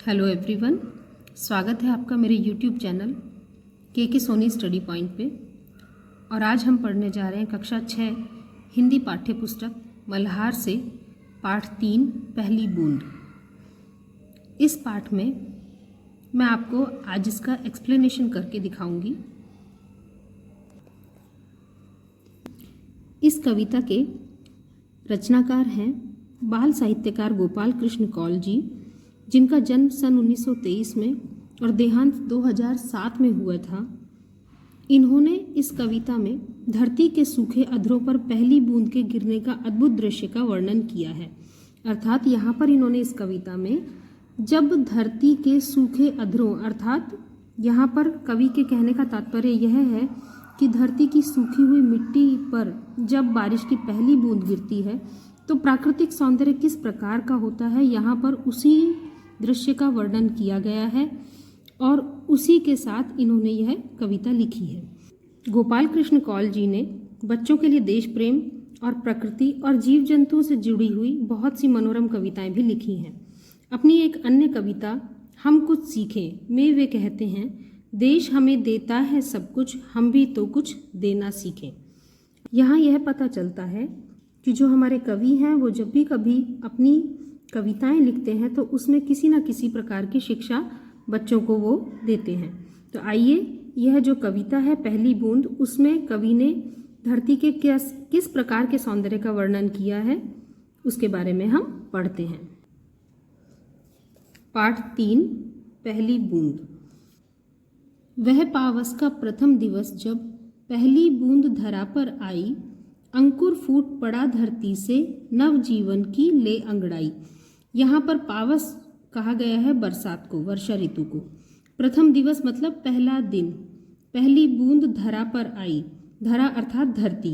Hello everyone, स्वागत है आपका मेरे यूट्यूब चैनल के सोनी स्टडी पॉइंट पे। और आज हम पढ़ने जा रहे हैं कक्षा 6 हिंदी पाठ्य पुस्तक मल्हार से पाठ 3 पहली बूंद। इस पाठ में मैं आपको आज इसका एक्सप्लेनेशन करके दिखाऊंगी। इस कविता के रचनाकार हैं बाल साहित्यकार गोपाल कृष्ण कौल जी, जिनका जन्म सन 1923 में और देहांत 2007 में हुआ था। इन्होंने इस कविता में धरती के सूखे अधरों पर पहली बूंद के गिरने का अद्भुत दृश्य का वर्णन किया है। अर्थात यहाँ पर इन्होंने इस कविता में जब धरती के सूखे अधरों, अर्थात यहाँ पर कवि के कहने का तात्पर्य यह है कि धरती की सूखी हुई मिट्टी पर जब बारिश की पहली बूंद गिरती है तो प्राकृतिक सौंदर्य किस प्रकार का होता है, यहाँ पर उसी दृश्य का वर्णन किया गया है और उसी के साथ इन्होंने यह कविता लिखी है। गोपाल कृष्ण कौल जी ने बच्चों के लिए देश प्रेम और प्रकृति और जीव जंतुओं से जुड़ी हुई बहुत सी मनोरम कविताएं भी लिखी हैं। अपनी एक अन्य कविता हम कुछ सीखें में वे कहते हैं, देश हमें देता है सब कुछ, हम भी तो कुछ देना सीखें। यहाँ यह पता चलता है कि जो हमारे कवि हैं वो जब भी कभी अपनी कविताएं लिखते हैं तो उसमें किसी न किसी प्रकार की शिक्षा बच्चों को वो देते हैं। तो आइए, यह जो कविता है पहली बूंद, उसमें कवि ने धरती के किस प्रकार के सौंदर्य का वर्णन किया है उसके बारे में हम पढ़ते हैं। पाठ 3 पहली बूंद। वह पावस का प्रथम दिवस जब पहली बूंद धरा पर आई, अंकुर फूट पड़ा धरती से नव जीवन की ले अंगड़ाई। यहाँ पर पावस कहा गया है बरसात को, वर्षा ऋतु को। प्रथम दिवस मतलब पहला दिन। पहली बूंद धरा पर आई, धरा अर्थात धरती।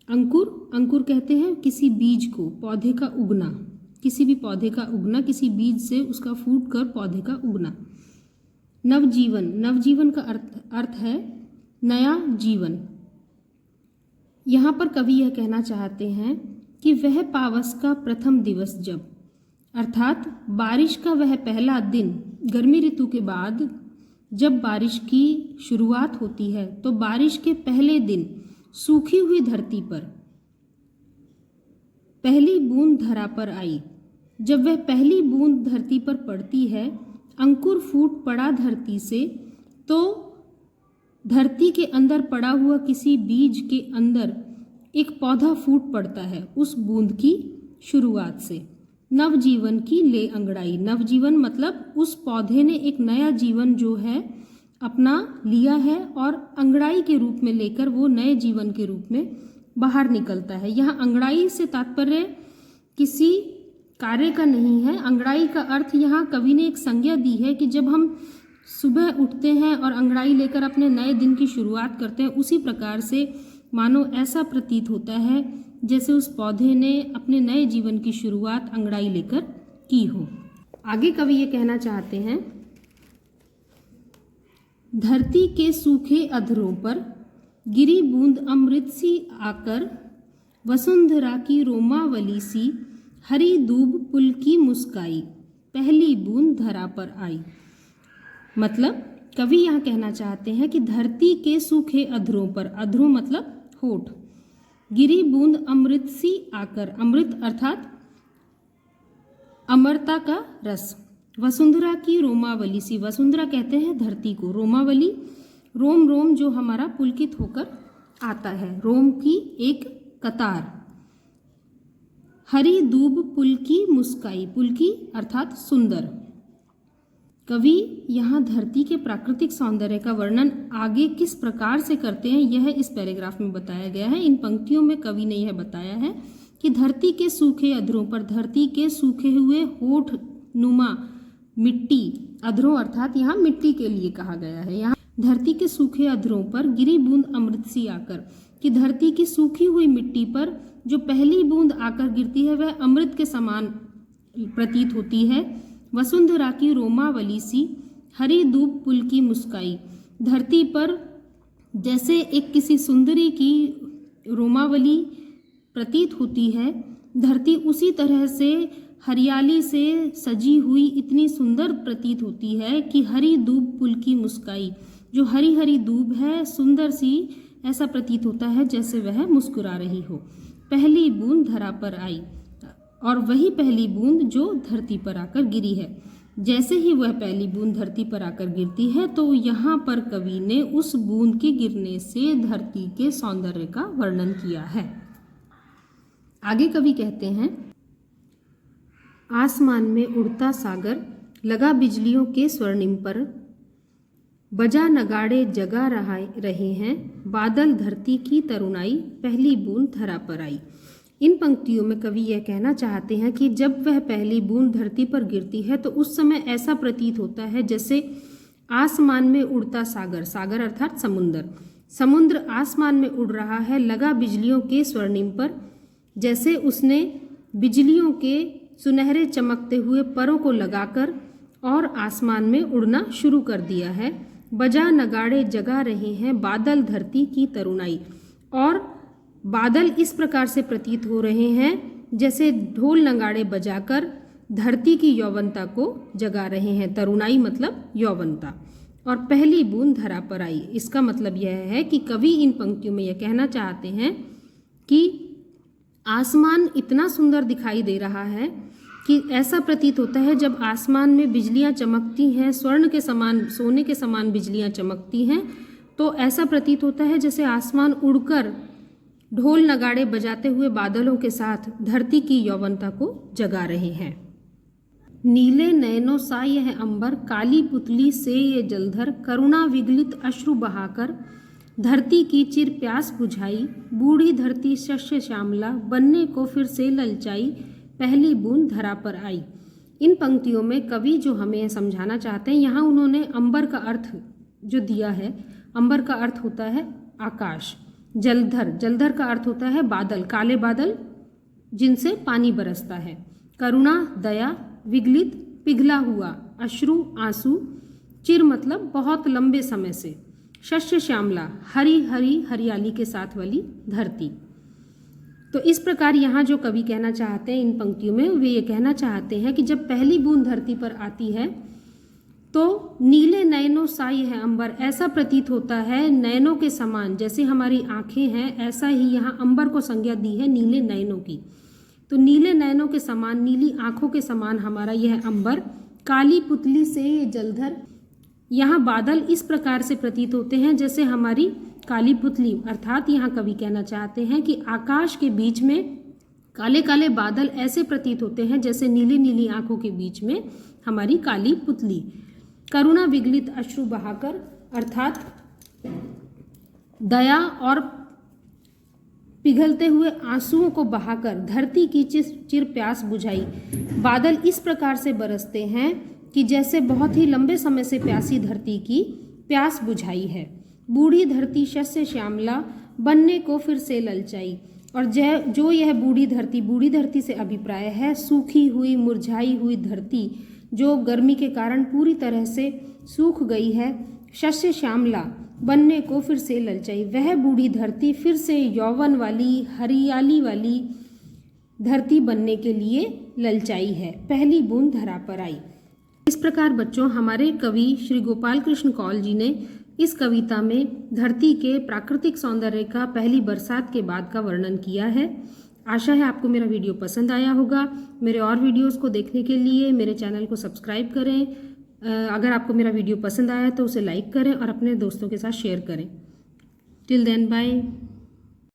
अंकुर, अंकुर कहते हैं किसी बीज को, पौधे का उगना, किसी भी पौधे का उगना, किसी बीज से उसका फूट कर पौधे का उगना। नवजीवन, नवजीवन का अर्थ है नया जीवन। यहाँ पर कवि यह कहना चाहते हैं कि वह पावस का प्रथम दिवस जब, अर्थात बारिश का वह पहला दिन, गर्मी ऋतु के बाद जब बारिश की शुरुआत होती है तो बारिश के पहले दिन सूखी हुई धरती पर पहली बूंद धरा पर आई। जब वह पहली बूंद धरती पर पड़ती है, अंकुर फूट पड़ा धरती से, तो धरती के अंदर पड़ा हुआ किसी बीज के अंदर एक पौधा फूट पड़ता है उस बूंद की शुरुआत से। नवजीवन की ले अंगड़ाई, नवजीवन मतलब उस पौधे ने एक नया जीवन जो है अपना लिया है और अंगड़ाई के रूप में लेकर वो नए जीवन के रूप में बाहर निकलता है। यहाँ अंगड़ाई से तात्पर्य किसी कार्य का नहीं है। अंगड़ाई का अर्थ यहाँ कवि ने एक संज्ञा दी है कि जब हम सुबह उठते हैं और अंगड़ाई लेकर अपने नए दिन की शुरुआत करते हैं, उसी प्रकार से मानो ऐसा प्रतीत होता है जैसे उस पौधे ने अपने नए जीवन की शुरुआत अंगड़ाई लेकर की हो। आगे कवि ये कहना चाहते हैं, धरती के सूखे अधरों पर गिरी बूंद अमृत सी आकर, वसुंधरा की रोमावली सी हरी दूब पुलकी मुस्काई, पहली बूंद धरा पर आई। मतलब कवि यहाँ कहना चाहते हैं कि धरती के सूखे अधरों पर, अधरों मतलब होठ, गिरी बूंद अमृत सी आकर, अमृत अर्थात अमरता का रस, वसुंधरा की रोमावली सी, वसुंधरा कहते हैं धरती को, रोमावली रोम रोम जो हमारा पुलकित होकर आता है, रोम की एक कतार, हरी दूब पुलकी मुस्काई, पुलकी अर्थात सुंदर। कवि यहाँ धरती के प्राकृतिक सौंदर्य का वर्णन आगे किस प्रकार से करते हैं यह इस पैराग्राफ में बताया गया है। इन पंक्तियों में कवि ने यह बताया है कि धरती के सूखे अधरों पर, धरती के सूखे हुए होठ नुमा मिट्टी, अधरों अर्थात यहाँ मिट्टी के लिए कहा गया है। यहाँ धरती के सूखे अधरों पर गिरी बूंद अमृत सी आकर, कि धरती की सूखी हुई मिट्टी पर जो पहली बूंद आकर गिरती है वह अमृत के समान प्रतीत होती है। वसुंधरा की रोमावली सी हरी दूब पुल की मुस्काई, धरती पर जैसे एक किसी सुंदरी की रोमावली प्रतीत होती है, धरती उसी तरह से हरियाली से सजी हुई इतनी सुंदर प्रतीत होती है कि हरी दूब पुल की मुस्काई। जो हरी हरी दूब है सुंदर सी, ऐसा प्रतीत होता है जैसे वह मुस्कुरा रही हो। पहली बूंद धरा पर आई, और वही पहली बूंद जो धरती पर आकर गिरी है। जैसे ही वह पहली बूंद धरती पर आकर गिरती है तो यहाँ पर कवि ने उस बूंद के गिरने से धरती के सौंदर्य का वर्णन किया है। आगे कवि कहते हैं, आसमान में उड़ता सागर लगा बिजलियों के स्वर्णिम पर, बजा नगाड़े जगा रहे हैं बादल धरती की तरुणाई, पहली बूंद धरा पर आई। इन पंक्तियों में कवि यह कहना चाहते हैं कि जब वह पहली बूंद धरती पर गिरती है तो उस समय ऐसा प्रतीत होता है जैसे आसमान में उड़ता सागर, सागर अर्थात समुद्र, समुद्र आसमान में उड़ रहा है लगा बिजलियों के स्वर्णिम पर, जैसे उसने बिजलियों के सुनहरे चमकते हुए परों को लगाकर और आसमान में उड़ना शुरू कर दिया है। बजा नगाड़े जगा रहे हैं बादल धरती की तरुणाई, और बादल इस प्रकार से प्रतीत हो रहे हैं जैसे ढोल नगाड़े बजाकर धरती की यौवनता को जगा रहे हैं। तरुणाई मतलब यौवनता। और पहली बूंद धरा पर आई, इसका मतलब यह है कि कवि इन पंक्तियों में यह कहना चाहते हैं कि आसमान इतना सुंदर दिखाई दे रहा है कि ऐसा प्रतीत होता है जब आसमान में बिजलियां चमकती हैं, स्वर्ण के समान, सोने के समान बिजलियां चमकती हैं, तो ऐसा प्रतीत होता है जैसे आसमान उड़कर ढोल नगाड़े बजाते हुए बादलों के साथ धरती की यौवनता को जगा रहे हैं। नीले नयनों सा यह अंबर, काली पुतली से ये जलधर, करुणा विगलित अश्रु बहाकर धरती की चिर प्यास बुझाई, बूढ़ी धरती शस्य श्यामला बनने को फिर से ललचाई, पहली बूंद धरा पर आई। इन पंक्तियों में कवि जो हमें समझाना चाहते हैं, यहाँ उन्होंने अंबर का अर्थ जो दिया है, अंबर का अर्थ होता है आकाश, जलधर, जलधर का अर्थ होता है बादल, काले बादल जिनसे पानी बरसता है, करुणा दया, विगलित पिघला हुआ, अश्रु आंसू, चिर मतलब बहुत लंबे समय से, शस्य श्यामला हरी हरी हरियाली के साथ वाली धरती। तो इस प्रकार यहाँ जो कवि कहना चाहते हैं इन पंक्तियों में, वे ये कहना चाहते हैं कि जब पहली बूंद धरती पर आती है तो नीले नयनों सा यह अंबर, ऐसा प्रतीत होता है नयनों के समान, जैसे हमारी आंखें हैं ऐसा ही यहाँ अंबर को संज्ञा दी है नीले नयनों की। तो नीले नयनों के समान, नीली आंखों के समान हमारा यह अंबर, काली पुतली से ये जलधर, यहाँ बादल इस प्रकार से प्रतीत होते हैं जैसे हमारी काली पुतली, अर्थात यहाँ कवि कहना चाहते हैं कि आकाश के बीच में काले काले बादल ऐसे प्रतीत होते हैं जैसे नीली नीली आंखों के बीच में हमारी काली पुतली। करुणा विगलित अश्रु बहाकर, अर्थात दया और पिघलते हुए आंसुओं को बहाकर धरती की चिर प्यास बुझाई। बादल इस प्रकार से बरसते हैं कि जैसे बहुत ही लंबे समय से प्यासी धरती की प्यास बुझाई है। बूढ़ी धरती शस्य श्यामला बनने को फिर से ललचाई, और जो यह बूढ़ी धरती से अभिप्राय है सूखी हुई मुरझाई हुई धरती जो गर्मी के कारण पूरी तरह से सूख गई है। शस्य श्यामला बनने को फिर से ललचाई, वह बूढ़ी धरती फिर से यौवन वाली हरियाली वाली धरती बनने के लिए ललचाई है, पहली बूंद धरा पर आई। इस प्रकार बच्चों हमारे कवि श्री गोपाल कृष्ण कौल जी ने इस कविता में धरती के प्राकृतिक सौंदर्य का पहली बरसात के बाद का वर्णन किया है। आशा है आपको मेरा वीडियो पसंद आया होगा। मेरे और वीडियोस को देखने के लिए मेरे चैनल को सब्सक्राइब करें। अगर आपको मेरा वीडियो पसंद आया तो उसे लाइक करें और अपने दोस्तों के साथ शेयर करें। Till then bye.